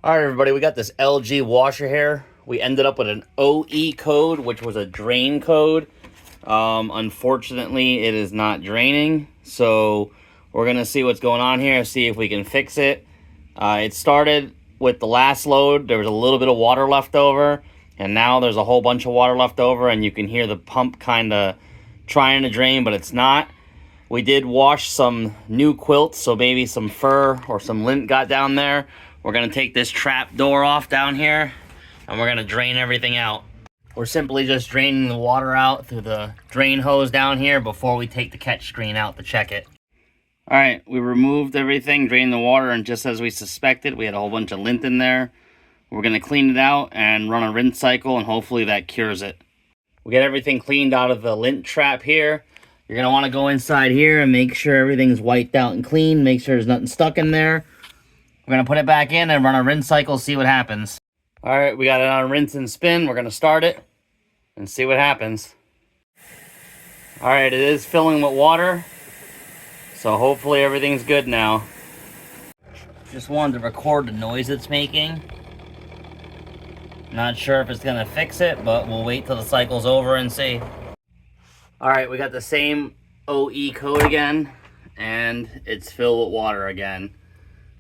All right, everybody, we got this LG washer here. We ended up with an OE code, which was a drain code. Unfortunately, it is not draining, so we're going to see what's going on here, see if we can fix it. It started with the last load. There was a little bit of water left over, and now there's a whole bunch of water left over, and you can hear the pump kind of trying to drain, but it's not. We did wash some new quilts, so maybe some fur or some lint got down there. We're gonna take this trap door off down here, and we're gonna drain everything out. We're simply just draining the water out through the drain hose down here before we take the catch screen out to check it. All right, we removed everything, drained the water, and just as we suspected, we had a whole bunch of lint in there. We're gonna clean it out and run a rinse cycle, and hopefully that cures it. We get everything cleaned out of the lint trap here. You're gonna wanna go inside here and make sure everything's wiped out and clean. Make sure there's nothing stuck in there. We're gonna put it back in and run a rinse cycle, see what happens. All right, we got it on rinse and spin. We're gonna start it and see what happens. All right, it is filling with water, so hopefully everything's good now. Just wanted to record the noise it's making. Not sure if it's gonna fix it, but we'll wait till the cycle's over and see. All right, we got the same OE code again, and it's filled with water again.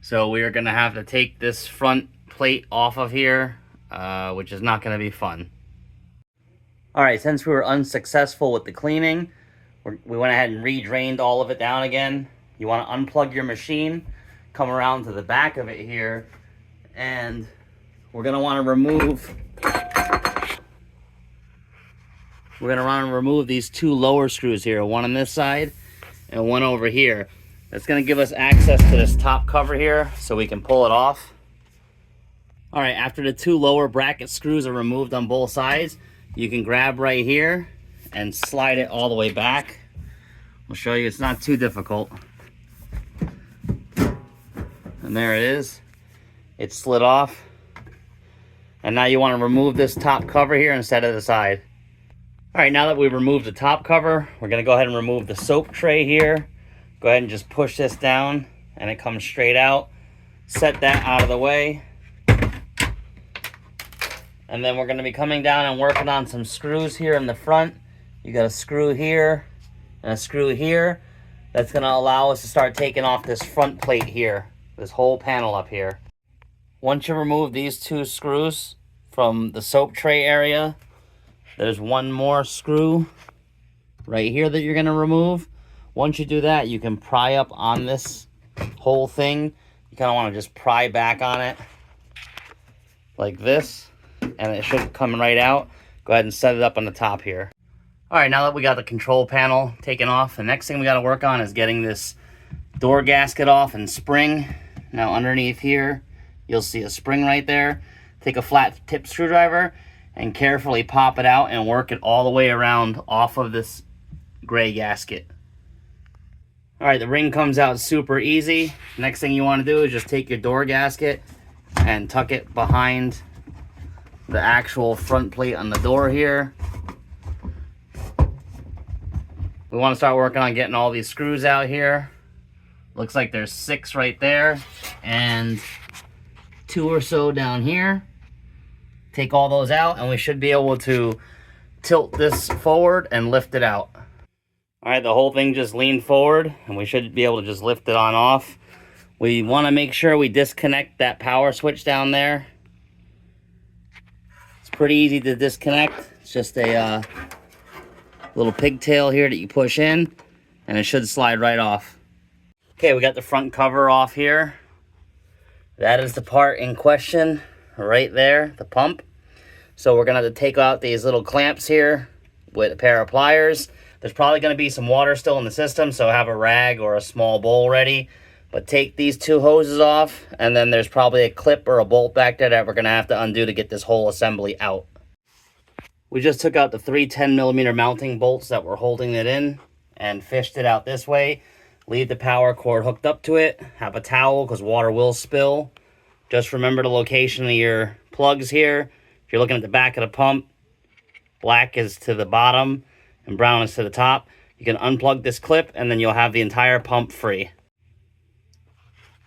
So we are gonna have to take this front plate off of here, which is not gonna be fun. All right, since we were unsuccessful with the cleaning, we went ahead and re-drained all of it down again. You wanna unplug your machine, come around to the back of it here, and we're gonna wanna remove these two lower screws here, one on this side and one over here. That's going to give us access to this top cover here so we can pull it off. All right, after the two lower bracket screws are removed on both sides, you can grab right here and slide it all the way back. I'll show you, it's not too difficult. And there it is. It's slid off. And now you want to remove this top cover here and set it aside. All right, now that we've removed the top cover, we're gonna go ahead and remove the soap tray here. Go ahead and just push this down and it comes straight out. Set that out of the way. And then we're gonna be coming down and working on some screws here in the front. You got a screw here and a screw here. That's gonna allow us to start taking off this front plate here, this whole panel up here. Once you remove these two screws from the soap tray area, there's one more screw right here that you're going to remove. Once you do that, you can pry up on this whole thing. You kind of want to just pry back on it like this, and it should come right out. Go ahead and set it up on the top here. All right, now that we got the control panel taken off, the next thing we got to work on is getting this door gasket off and spring. Now underneath here, you'll see a spring right there. Take a flat tip screwdriver and carefully pop it out and work it all the way around off of this gray gasket. All right, the ring comes out super easy. Next thing you want to do is just take your door gasket and tuck it behind the actual front plate on the door here. We want to start working on getting all these screws out here. Looks like there's 6 right there and 2 or so down here. Take all those out and we should be able to tilt this forward and lift it out. All right, the whole thing just leaned forward and we should be able to just lift it on off. We want to make sure we disconnect that power switch down there. It's pretty easy to disconnect. It's just a little pigtail here that you push in and it should slide right off. Okay, we got the front cover off here. That is the part in question right there, the pump. So we're gonna have to take out these little clamps here with a pair of pliers. There's probably gonna be some water still in the system, so have a rag or a small bowl ready. But take these 2 hoses off, and then there's probably a clip or a bolt back there that we're gonna have to undo to get this whole assembly out. We just took out the 3 10mm mounting bolts that were holding it in and fished it out this way. Leave the power cord hooked up to it. Have a towel because water will spill. Just remember the location of your plugs here. If you're looking at the back of the pump, black is to the bottom and brown is to the top. You can unplug this clip and then you'll have the entire pump free.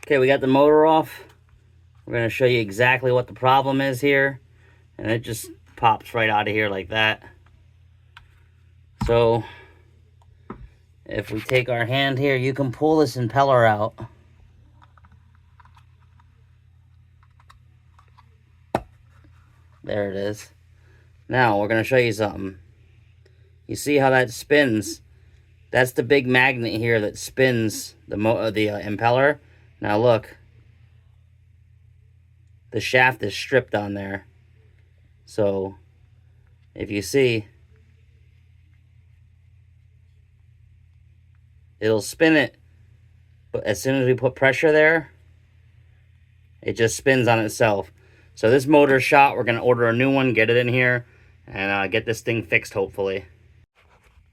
Okay, we got the motor off. We're going to show you exactly what the problem is here. And it just pops right out of here like that. So if we take our hand here, you can pull this impeller out. There it is. Now we're going to show you something. You see how that spins? That's the big magnet here that spins the impeller. Now look. The shaft is stripped on there. So if you see, it'll spin it, but as soon as we put pressure there, it just spins on itself. So this motor's shot. We're going to order a new one, get it in here, and get this thing fixed, hopefully.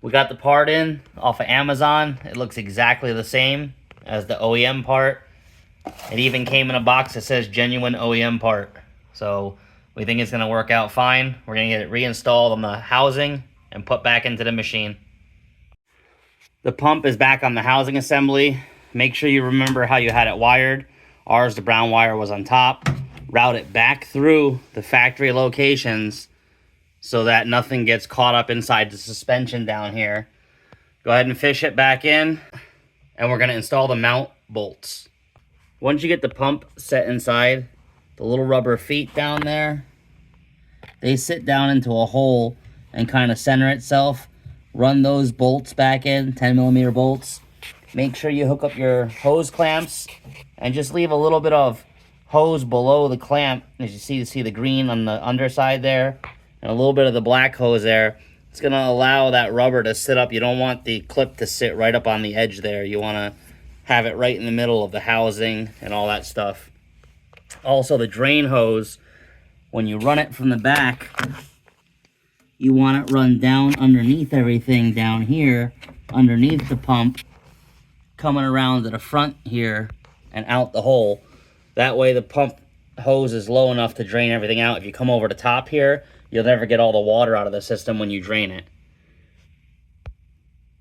We got the part in off of Amazon. It looks exactly the same as the OEM part. It even came in a box that says genuine OEM part. So we think it's going to work out fine. We're going to get it reinstalled on the housing and put back into the machine. The pump is back on the housing assembly. Make sure you remember how you had it wired. Ours, the brown wire was on top. Route it back through the factory locations so that nothing gets caught up inside the suspension down here. Go ahead and fish it back in, and we're going to install the mount bolts. Once you get the pump set inside, the little rubber feet down there, they sit down into a hole and kind of center itself. Run those bolts back in, 10mm bolts. Make sure you hook up your hose clamps and just leave a little bit of hose below the clamp. As you see the green on the underside there, and a little bit of the black hose there. It's going to allow that rubber to sit up. You don't want the clip to sit right up on the edge there. You want to have it right in the middle of the housing and all that stuff. Also, the drain hose, when you run it from the back, you want it run down underneath everything down here, underneath the pump, coming around to the front here and out the hole. That way the pump hose is low enough to drain everything out. If you come over the top here, you'll never get all the water out of the system when you drain it.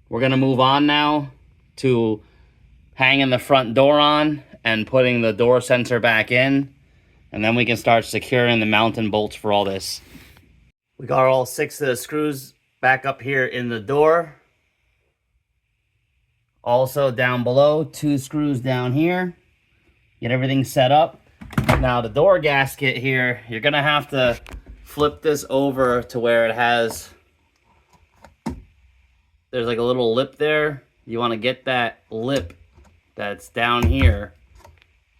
We're going to move on now to hanging the front door on and putting the door sensor back in. And then we can start securing the mounting bolts for all this. We got all 6 of the screws back up here in the door. Also down below, 2 screws down here. Get everything set up. Now the door gasket here, you're gonna have to flip this over to where it has, there's like a little lip there. You want to get that lip that's down here,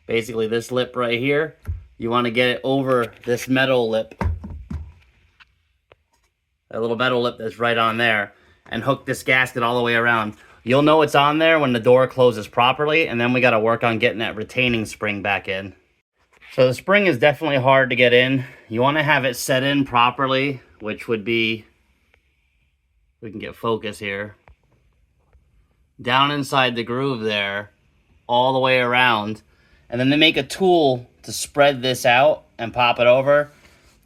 basically this lip right here. You want to get it over this metal lip, that little metal lip that's right on there, and hook this gasket all the way around. You'll know it's on there when the door closes properly, and then we got to work on getting that retaining spring back in. So the spring is definitely hard to get in. You want to have it set in properly, which would be, we can get focus here, down inside the groove there, all the way around. And then they make a tool to spread this out and pop it over.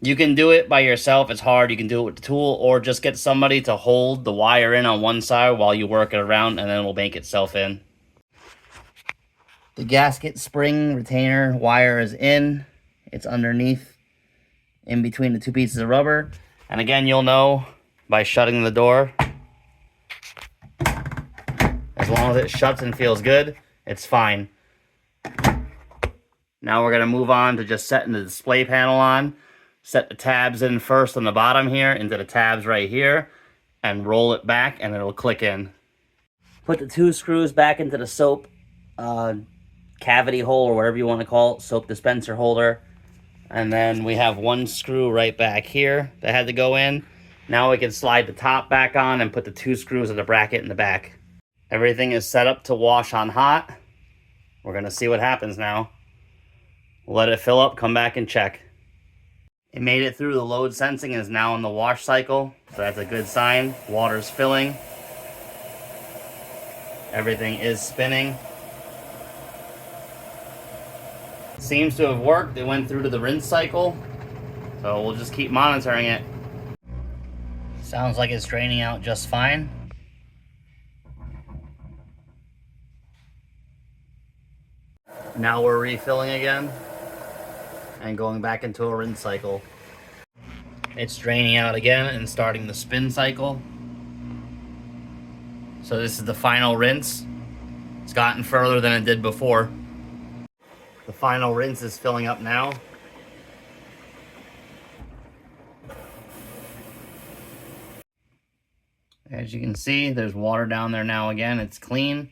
You can do it by yourself. It's hard. You can do it with the tool, or just get somebody to hold the wire in on one side while you work it around, and then it'll make itself in. The gasket spring retainer wire is in. It's underneath, in between the 2 pieces of rubber. And again, you'll know by shutting the door. As long as it shuts and feels good, it's fine. Now we're going to move on to just setting the display panel on. Set the tabs in first on the bottom here into the tabs right here, and roll it back and it'll click in. Put the 2 screws back into the soap cavity hole, or whatever you want to call it, soap dispenser holder. And then we have 1 screw right back here that had to go in. Now we can slide the top back on and put the 2 screws of the bracket in the back. Everything is set up to wash on hot. We're going to see what happens now. We'll let it fill up, come back and check. It made it through the load sensing and is now in the wash cycle, so that's a good sign. Water's filling. Everything is spinning. Seems to have worked. It went through to the rinse cycle, so we'll just keep monitoring it. Sounds like it's draining out just fine. Now we're refilling again. and going back into a rinse cycle. It's draining out again and starting the spin cycle. So this is the final rinse. It's gotten further than it did before. The final rinse is filling up now. As you can see, there's water down there now again. It's clean,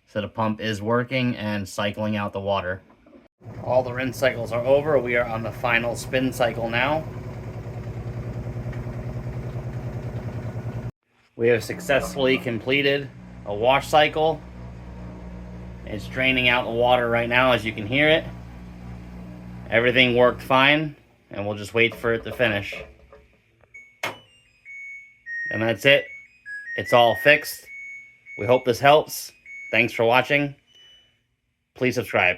so the pump is working and cycling out the water. All the rinse cycles are over. We are on the final spin cycle now. We have successfully completed a wash cycle. It's draining out the water right now, as you can hear it. Everything worked fine, and we'll just wait for it to finish. And that's it. It's all fixed. We hope this helps. Thanks for watching. Please subscribe.